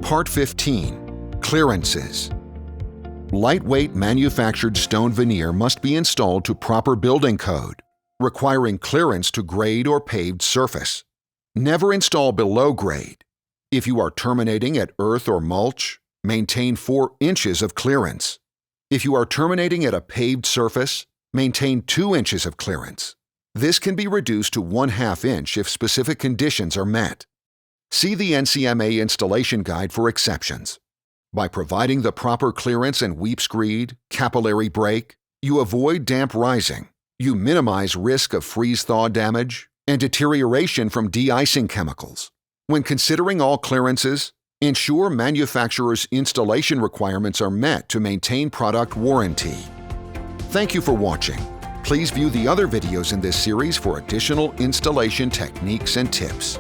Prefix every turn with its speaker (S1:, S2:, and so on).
S1: Part 15. Clearances. Lightweight manufactured stone veneer must be installed to proper building code, requiring clearance to grade or paved surface. Never install below grade. If you are terminating at earth or mulch, maintain 4 inches of clearance. If you are terminating at a paved surface, maintain 2 inches of clearance. This can be reduced to 1/2 inch if specific conditions are met. See the NCMA installation guide for exceptions. By providing the proper clearance and weep screed, capillary break, you avoid damp rising, you minimize risk of freeze-thaw damage, and deterioration from de-icing chemicals. When considering all clearances, ensure manufacturer's installation requirements are met to maintain product warranty. Thank you for watching. Please view the other videos in this series for additional installation techniques and tips.